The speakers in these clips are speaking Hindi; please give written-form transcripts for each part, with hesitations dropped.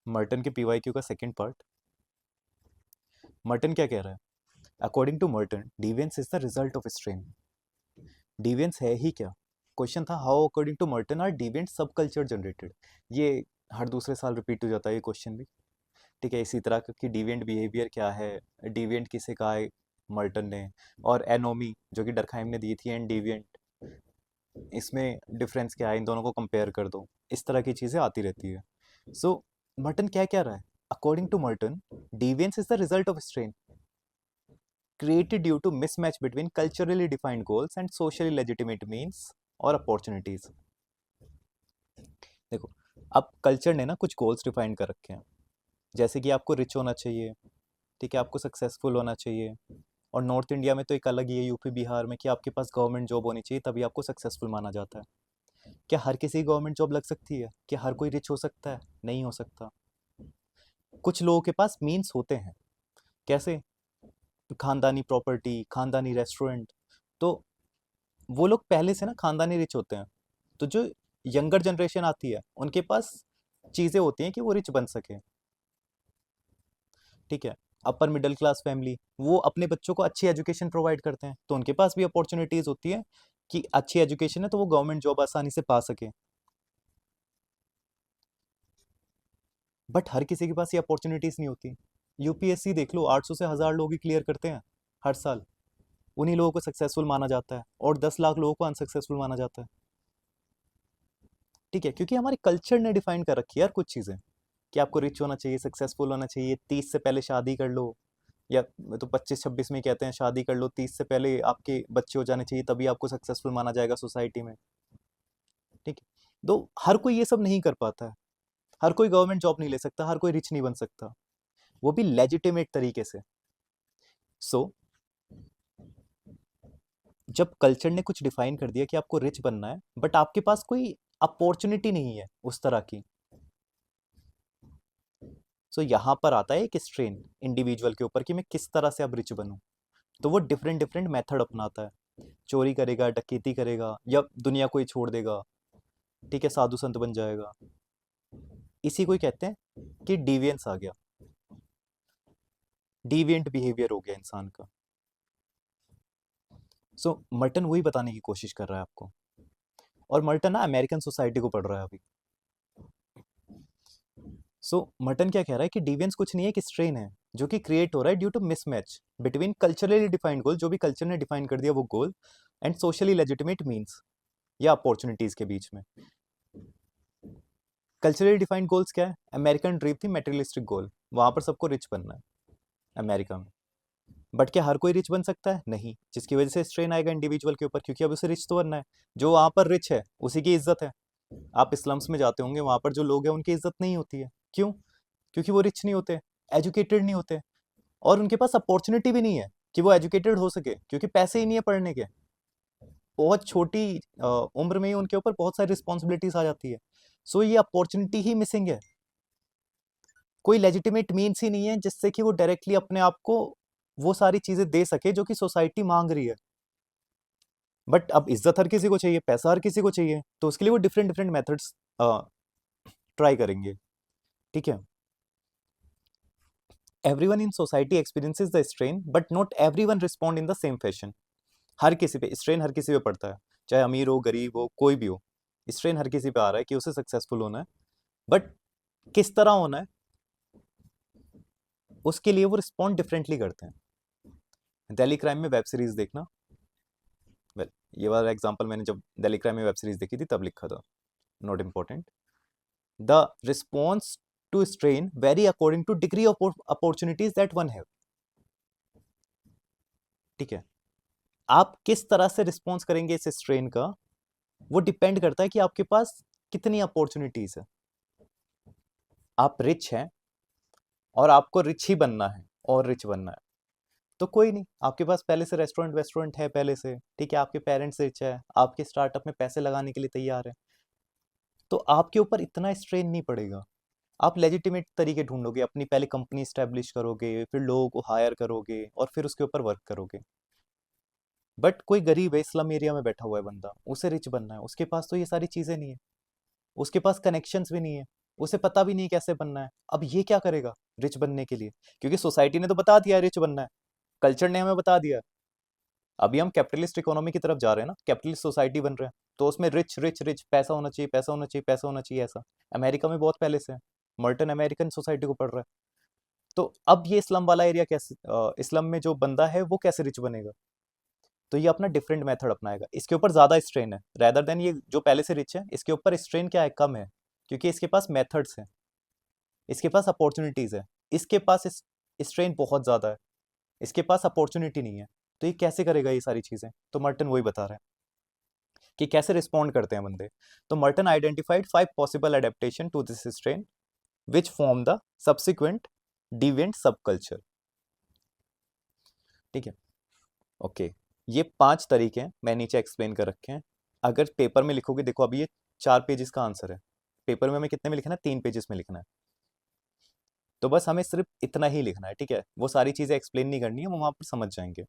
मर्टन के पीवाईक्यू का सेकंड पार्ट। मर्टन क्या कह रहा है? According to Merton, deviance is the result of strain. Deviance है ही क्या? क्वेश्चन था how according to Merton are deviant सब कल्चर जनरेटेड। ये हर दूसरे साल रिपीट हो जाता है ये क्वेश्चन भी। ठीक है, इसी तरह का कि डिविएंट बिहेवियर क्या है, डिविएंट किसे कहा है मर्टन ने, और एनोमी जो कि डरखाइम ने दी थी, एंड डिविएंट, इसमें डिफरेंस क्या है, इन दोनों को कंपेयर कर दो। इस तरह की चीज़ें आती रहती है। सो मर्टन क्या कह रहा है? According to Merton, deviance is the result of strain created due to mismatch between culturally defined goals and socially legitimate means और opportunities। देखो, अब कल्चर ने ना कुछ गोल्स डिफाइन कर रखे हैं, जैसे कि आपको रिच होना चाहिए, ठीक है, आपको सक्सेसफुल होना चाहिए। और नॉर्थ इंडिया में तो एक अलग ही है, यूपी बिहार में, कि आपके पास गवर्नमेंट जॉब होनी चाहिए तभी आपको सक्सेसफुल माना जाता है। क्या हर किसी की गवर्नमेंट जॉब लग सकती है? क्या हर कोई रिच हो सकता है? नहीं हो सकता। कुछ लोगों के पास मीन्स होते हैं। कैसे? खानदानी प्रॉपर्टी, खानदानी रेस्टोरेंट। तो वो लोग पहले से ना खानदानी रिच होते हैं। तो जो यंगर जनरेशन आती है उनके पास चीज़ें होती हैं कि वो रिच बन सके। ठीक है, अपर मिडिल क्लास फैमिली, वो अपने बच्चों को अच्छी एजुकेशन प्रोवाइड करते हैं, तो उनके पास भी अपॉर्चुनिटीज़ होती है कि अच्छी एजुकेशन है तो वो गवर्नमेंट जॉब आसानी से पा सके। बट हर किसी के पास ये अपॉर्चुनिटीज़ नहीं होती। यूपीएससी देख लो, 800 से 1000 लोग ही क्लियर करते हैं हर साल। उन्हीं लोगों को सक्सेसफुल माना जाता है और 10 लाख लोगों को अनसक्सेसफुल माना जाता है। ठीक है, क्योंकि हमारे कल्चर ने डिफाइन कर रखी है यार कुछ चीज़ें, कि आपको रिच होना चाहिए, सक्सेसफुल होना चाहिए, 30 से पहले शादी कर लो, या तो 25-26 में कहते हैं शादी कर लो, 30 से पहले आपके बच्चे हो जाने चाहिए तभी आपको सक्सेसफुल माना जाएगा सोसाइटी में। ठीक है, तो हर कोई ये सब नहीं कर पाता है। हर कोई गवर्नमेंट जॉब नहीं ले सकता, हर कोई रिच नहीं बन सकता, वो भी लेजिटिमेट तरीके से। सो जब कल्चर ने कुछ डिफाइन कर दिया कि आपको रिच बनना है, बट आपके पास कोई अपॉर्चुनिटी नहीं है उस तरह की, सो यहाँ पर आता है एक स्ट्रेन इंडिविजुअल के ऊपर कि मैं किस तरह से अब रिच बनूं। तो वो डिफरेंट डिफरेंट मेथड अपनाता है, चोरी करेगा, डकैती करेगा, या दुनिया को ही छोड़ देगा। ठीक है, साधु संत बन जाएगा। इसी को ही कहते हैं कि डिवियंस आ गया, डिविएंट बिहेवियर हो गया इंसान का। सो मर्टन वही बताने की कोशिश कर रहा है आपको, और मर्टन ना अमेरिकन सोसाइटी को पढ़ रहा है अभी। सो मर्टन क्या कह रहा है कि डिवियंस कुछ नहीं है, कि स्ट्रेन है जो कि क्रिएट हो रहा है due to mismatch between culturally defined goal, जो भी कल्चर ने डिफाइन कर दिया वो goal, and socially legitimate means या अपॉर्चुनिटीज के बीच में। कल्चरली डिफाइंड गोल्स क्या है? अमेरिकन ड्रीम थी मेटेरियलिस्टिक गोल, वहां पर सबको रिच बनना है अमेरिका में। बट क्या हर कोई रिच बन सकता है? नहीं, जिसकी वजह से स्ट्रेन आएगा इंडिविजुअल के ऊपर, क्योंकि अब उसे रिच तो बनना है। जो वहां पर रिच है उसी की इज्जत है। आप स्लम्स में जाते होंगे, वहां पर जो लोग हैं उनकी इज्जत नहीं होती है। क्यों? क्योंकि वो रिच नहीं होते, एजुकेटेड नहीं होते, और उनके पास अपॉर्चुनिटी भी नहीं है कि वो एजुकेटेड हो सके, क्योंकि पैसे ही नहीं है पढ़ने के। बहुत छोटी उम्र में ही उनके ऊपर बहुत सारी रिस्पॉन्सिबिलिटीज आ जाती है। सो ये अपॉर्चुनिटी ही मिसिंग है। कोई लेजिटिमेट मीन्स ही नहीं है जिससे कि वो डायरेक्टली अपने आप को वो सारी चीजें दे सके जो कि सोसाइटी मांग रही है। बट अब इज्जत हर किसी को चाहिए, पैसा हर किसी को चाहिए, तो उसके लिए वो डिफरेंट डिफरेंट मेथड्स ट्राई करेंगे। ठीक है, everyone in society experiences the strain but not everyone respond in the same fashion. हर किसी पे स्ट्रेन, हर किसी पे पड़ता है, चाहे अमीर हो, गरीब हो, कोई भी हो। स्ट्रेन हर किसी पे आ रहा है कि उसे सक्सेसफुल होना है, बट किस तरह होना है उसके लिए वो रिस्पॉन्ड डिफरेंटली करते हैं। दिल्ली क्राइम में वेब सीरीज देखना, वेल, ये वाला एग्जांपल मैंने जब दिल्ली क्राइम में वेब सीरीज देखी थी तब लिखा था, not important. The response to strain vary according to degree of opportunities that one have. ठीक है, आप किस तरह से रिस्पॉन्स करेंगे इस स्ट्रेन का, वो डिपेंड करता है कि आपके पास कितनी अपॉर्चुनिटीज है। आप रिच हैं और आपको रिच ही बनना है और रिच बनना है, तो कोई नहीं, आपके पास पहले से रेस्टोरेंट वेस्टोरेंट है पहले से, ठीक है, आपके पेरेंट्स रिच है, आपके स्टार्टअप में पैसे लगाने के लिए तैयार है, तो आपके ऊपर इतना स्ट्रेन नहीं पड़ेगा। आप लेजिटिमेट तरीके ढूंढोगे, अपनी पहले कंपनी स्टैब्लिश करोगे, फिर लोगों को हायर करोगे और फिर उसके ऊपर वर्क करोगे। बट कोई गरीब है, स्लम एरिया में बैठा हुआ है बंदा, उसे रिच बनना है, उसके पास तो ये सारी चीजें नहीं है, उसके पास कनेक्शंस भी नहीं है, उसे पता भी नहीं कैसे बनना है। अब ये क्या करेगा रिच बनने के लिए, क्योंकि सोसाइटी ने तो बता दिया रिच बनना है, कल्चर ने हमें बता दिया। अभी हम कैपिटलिस्ट इकोनॉमी की तरफ जा रहे हैं ना, कैपिटलिस्ट सोसाइटी बन रहे हैं, तो उसमें रिच रिच रिच, पैसा होना चाहिए, पैसा होना चाहिए, पैसा होना चाहिए, ऐसा अमेरिका में बहुत पहले से है। मर्टन अमेरिकन सोसाइटी को पढ़ रहा है। तो अब ये इस्लाम वाला एरिया कैसे, इस्लाम में जो बंदा है वो कैसे रिच बनेगा? तो ये अपना डिफरेंट मेथड अपनाएगा, इसके ऊपर ज्यादा स्ट्रेन है रेदर देन ये जो पहले से रिच है, इसके ऊपर स्ट्रेन क्या है, कम है, क्योंकि इसके पास मेथड्स हैं, इसके पास अपॉर्चुनिटीज है। इसके पास स्ट्रेन बहुत ज्यादा है, इसके पास अपॉर्चुनिटी नहीं है। तो ये कैसे करेगा ये सारी चीजें? तो मर्टन वही बता रहे हैं कि कैसे रिस्पॉन्ड करते हैं बंदे। तो Merton identified 5 possible adaptation to this strain which form the subsequent deviant सब कल्चर। ठीक है, ओके। ये 5 तरीके हैं, मैं नीचे एक्सप्लेन कर रखे हैं। अगर पेपर में लिखोगे, देखो अभी ये 4 पेजेस का आंसर है, पेपर में हमें कितने में लिखना है, 3 पेजेस में लिखना है। तो बस हमें सिर्फ इतना ही लिखना है, ठीक है, वो सारी चीजें एक्सप्लेन नहीं करनी है, वो वहां पर समझ जाएंगे।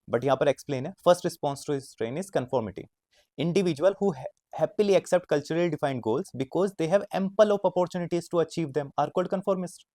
बट यहाँ पर एक्सप्लेन है। First response to strain is conformity. Individual who happily accept culturally defined goals because they have ample of opportunities to achieve them are called conformist।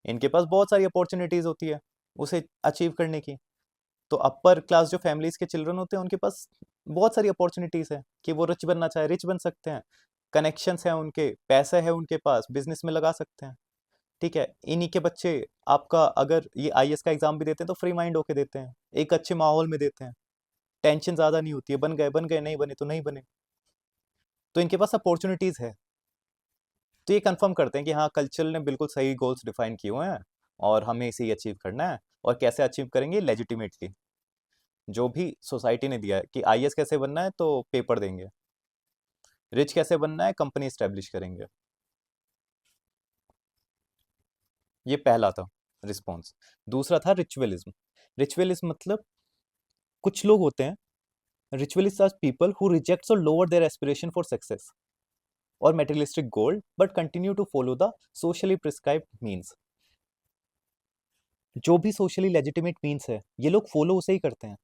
इनके पास बहुत सारी अपॉर्चुनिटीज होती है उसे अचीव करने की। तो अपर क्लास जो फैमिलीज के चिल्ड्रन होते हैं उनके पास बहुत सारी अपॉर्चुनिटीज है कि वो रिच बनना चाहे रिच बन सकते हैं, कनेक्शंस है उनके, पैसा है उनके पास, बिजनेस में लगा सकते हैं। ठीक है, इन्हीं के बच्चे आपका अगर ये आईएएस का एग्जाम भी देते हैं तो फ्री माइंड होके देते हैं, एक अच्छे माहौल में देते हैं, टेंशन ज्यादा नहीं होती है, बन गए, नहीं बने तो नहीं बने। तो इनके पास अपॉर्चुनिटीज है। तो ये कंफर्म करते हैं कि हाँ कल्चर ने बिल्कुल सही गोल्स डिफाइन किए हुए हैं और हमें इसे अचीव करना है। और कैसे अचीव करेंगे? लेजिटिमेटली, जो भी सोसाइटी ने दिया है कि आईएएस कैसे बनना है तो पेपर देंगे, रिच कैसे बनना है कंपनी स्टैब्लिश करेंगे। ये पहला था रिस्पॉन्स। दूसरा था रिचुअलिज्म। रिचुअलिज्म मतलब कुछ लोग होते हैं, ritualist are people who rejects or lower their aspiration for success or materialistic goal but continue to follow the socially prescribed means। जो भी सोशली लेजिटिमेट मीन्स है ये लोग फॉलो उसे ही करते हैं,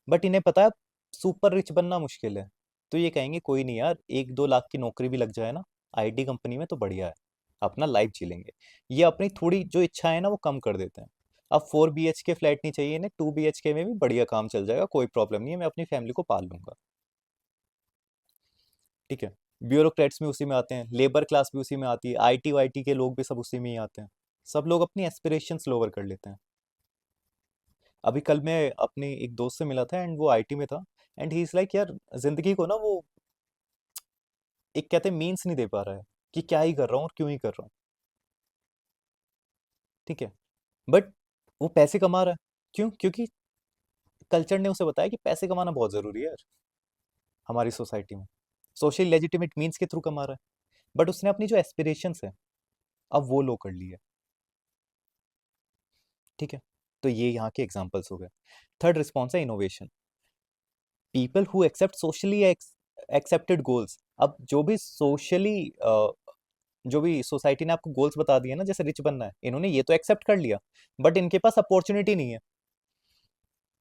बट इन्हें पता है सुपर रिच बनना मुश्किल है। तो ये कहेंगे कोई नहीं यार, 1-2 लाख की नौकरी भी लग जाए ना आईटी कंपनी में तो बढ़िया है, अपना लाइफ जी लेंगे। ये अपनी थोड़ी जो इच्छा है ना वो कम कर देते हैं। अब 4 BHK फ्लैट नहीं चाहिए इन्हें, 2 BHK में भी बढ़िया काम चल जाएगा, कोई प्रॉब्लम नहीं है, मैं अपनी फैमिली को पाल लूंगा। ठीक है, ब्यूरोक्रेट्स भी उसी में आते हैं, लेबर क्लास भी उसी में आती है, आईटी वाईटी के लोग भी सब उसी में ही आते हैं। सब लोग अपनी एस्पिरेशंस लोअर कर लेते हैं। अभी कल मैं अपने एक दोस्त से मिला था एंड वो आईटी में था, एंड ही इज लाइक यार जिंदगी को ना वो एक कहते मीन्स नहीं दे पा रहा है कि क्या ही कर रहा हूँ और क्यों ही कर रहा हूँ। ठीक है, बट वो पैसे कमा रहा है। क्यों? क्योंकि कल्चर ने उसे बताया कि पैसे कमाना बहुत जरूरी है यार हमारी सोसाइटी में, सोशल लेजिटिमेट मीन्स के थ्रू कमा रहा है। बट उसने अपनी जो एस्पिरेशंस है अब वो लो कर ली है। ठीक है, तो ये यहाँ के एग्जांपल्स हो गए। Third response is innovation. People who accept socially accepted goals. अब जो भी सोसाइटी ने आपको गोल्स बता दिए ना, जैसे रिच बनना है, इन्होंने ये तो एक्सेप्ट कर लिया, बट इनके पास अपॉर्चुनिटी नहीं है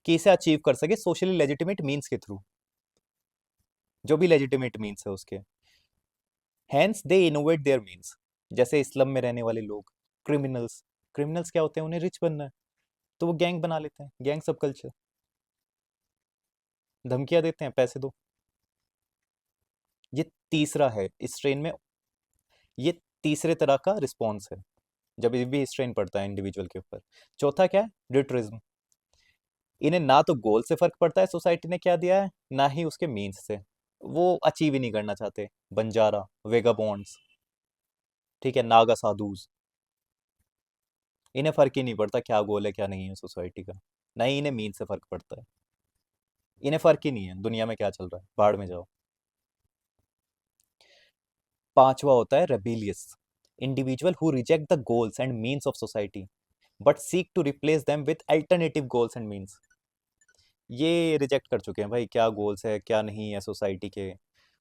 कि इसे अचीव कर सके सोशली लेजिटिमेट मीन्स के थ्रू, जो भी लेजिटिमेट मीन्स है उसके। Hence they innovate their means. जैसे इस्लाम में रहने वाले लोग, क्रिमिनल्स। क्रिमिनल्स क्या होते हैं? उन्हें रिच बनना है तो वो गैंग बना लेते हैं, गैंग सब कल्चर, धमकियां देते हैं पैसे दो। ये तीसरा है इस ट्रेन में, ये तीसरे तरह का रिस्पॉन्स है जब ये भी स्ट्रेन पड़ता है इंडिविजुअल के ऊपर। चौथा क्या है? रिट्रिज्म। इन्हें ना तो गोल से फर्क पड़ता है सोसाइटी ने क्या दिया है, ना ही उसके मीन्स से, वो अचीव ही नहीं करना चाहते। बंजारा, वेगाबॉन्ड्स, ठीक है, नागा साधुज, इन्हें फर्क ही नहीं पड़ता क्या गोल है क्या नहीं है सोसाइटी का, ना ही इन्हें मीन से फर्क पड़ता है। इन्हें फर्क ही नहीं है दुनिया में क्या चल रहा है, बाहर में जाओ। पांचवा होता है rebellious. Individual who reject the goals and means of society but seek to replace them with alternative goals and means. ये रिजेक्ट कर चुके हैं भाई, क्या गोल्स है क्या नहीं है सोसाइटी के,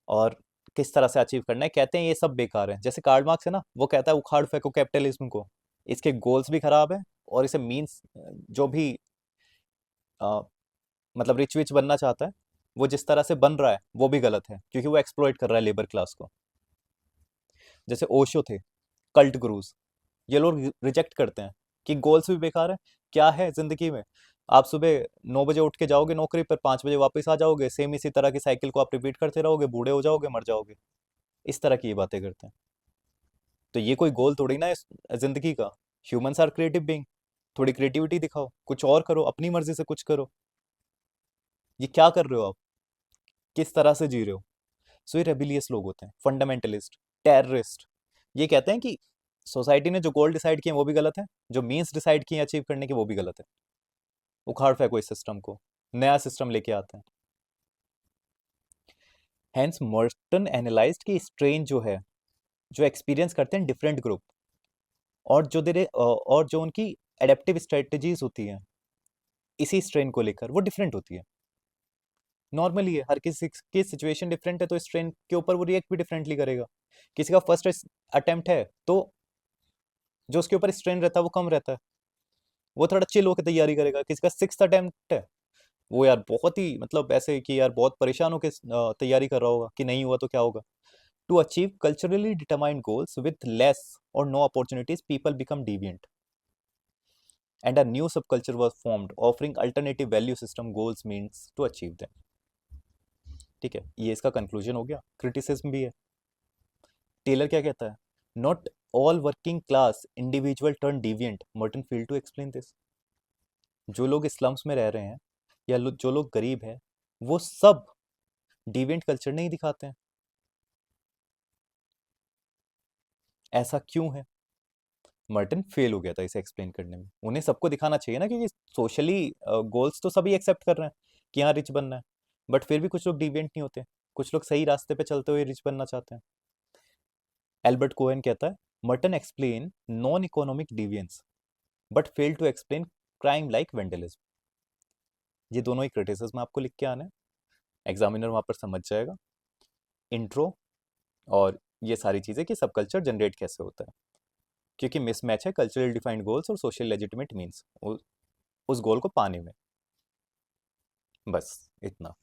और किस तरह से अचीव करना है, कहते हैं ये सब बेकार है। जैसे कार्ल मार्क्स है ना, वो कहता है उखाड़ फेंको कैपिटलिज्म को, इसके गोल्स भी खराब है और इसे मीन्स जो भी अ, मतलब रिच विच बनना चाहता है वो जिस तरह से बन रहा है वो भी गलत है, क्योंकि वो एक्सप्लॉइट कर रहा है लेबर क्लास को। जैसे ओशो थे, कल्ट गुरुज, ये लोग रिजेक्ट करते हैं कि गोल्स भी बेकार है। क्या है जिंदगी में, आप सुबह 9 बजे उठ के जाओगे नौकरी पर, 5 बजे वापस आ जाओगे, सेम इसी तरह की साइकिल को आप रिपीट करते रहोगे, बूढ़े हो जाओगे, मर जाओगे। इस तरह की ये बातें करते हैं। तो ये कोई गोल थोड़ी ना है जिंदगी का। ह्यूमंस आर क्रिएटिव बीइंग, थोड़ी क्रिएटिविटी दिखाओ, कुछ और करो, अपनी मर्जी से कुछ करो। ये क्या कर रहे हो आप, किस तरह से जी रहे हो? सो ये रेबिलियस लोग होते हैं, फंडामेंटलिस्ट, टेररिस्ट। ये कहते हैं कि सोसाइटी ने जो गोल डिसाइड किए वो भी गलत है, जो मीन्स डिसाइड किए अचीव करने के वो भी गलत है। उखाड़ फेंको इस सिस्टम को, नया सिस्टम लेके आते हैं। हेंस मर्टन एनालाइज्ड कि स्ट्रेन जो है, जो एक्सपीरियंस करते हैं डिफरेंट ग्रुप, और जो उनकी एडेप्टिव स्ट्रेटजीज होती हैं इसी स्ट्रेन को लेकर, वो डिफरेंट होती है। नॉर्मली है, हर किसी की सिचुएशन डिफरेंट है, तो स्ट्रेन के ऊपर वो रिएक्ट भी डिफरेंटली करेगा। किसी का फर्स्ट अटेम्प्ट है तो जो उसके ऊपर स्ट्रेन रहता है वो कम रहता है, वो थोड़ा चिल होकर तैयारी करेगा। किसी का 6th अटेम्प्ट है, वो यार बहुत ही मतलब ऐसे कि यार बहुत परेशान होकर तैयारी कर रहा होगा कि नहीं हुआ तो क्या होगा। To achieve culturally determined goals with less और no opportunities, people become deviant and a new subculture was formed offering alternative value system goals means to achieve them। ठीक है, ये इसका कंक्लूजन हो गया। क्रिटिसिज्म भी है। टेलर क्या कहता है? Not all working class individual turn deviant, Merton fail to explain this. जो लोग स्लम्स में रह रहे हैं या जो लोग गरीब हैं, वो सब डिविएंट कल्चर नहीं दिखाते हैं। ऐसा क्यों है? मर्टन फेल हो गया था इसे एक्सप्लेन करने में। उन्हें सबको दिखाना चाहिए ना, क्योंकि सोशली गोल्स तो सभी एक्सेप्ट कर रहे हैं कि हाँ रिच बनना है, बट फिर भी कुछ लोग डिविएंट नहीं होते, कुछ लोग सही रास्ते पे चलते हुए रिच बनना चाहते हैं। एल्बर्ट कोहेन कहता है, Merton explain non economic deviance but fail to explain crime like vandalism. ये दोनों ही क्रिटिसिज्म आपको लिख के आना है, एग्जामिनर वहां पर समझ जाएगा। इंट्रो और ये सारी चीजें कि सब कल्चर जनरेट कैसे होता है, क्योंकि मिसमैच है कल्चरल डिफाइंड गोल्स और सोशल लेजिटिमेट मीन्स उस गोल को पाने में। बस इतना।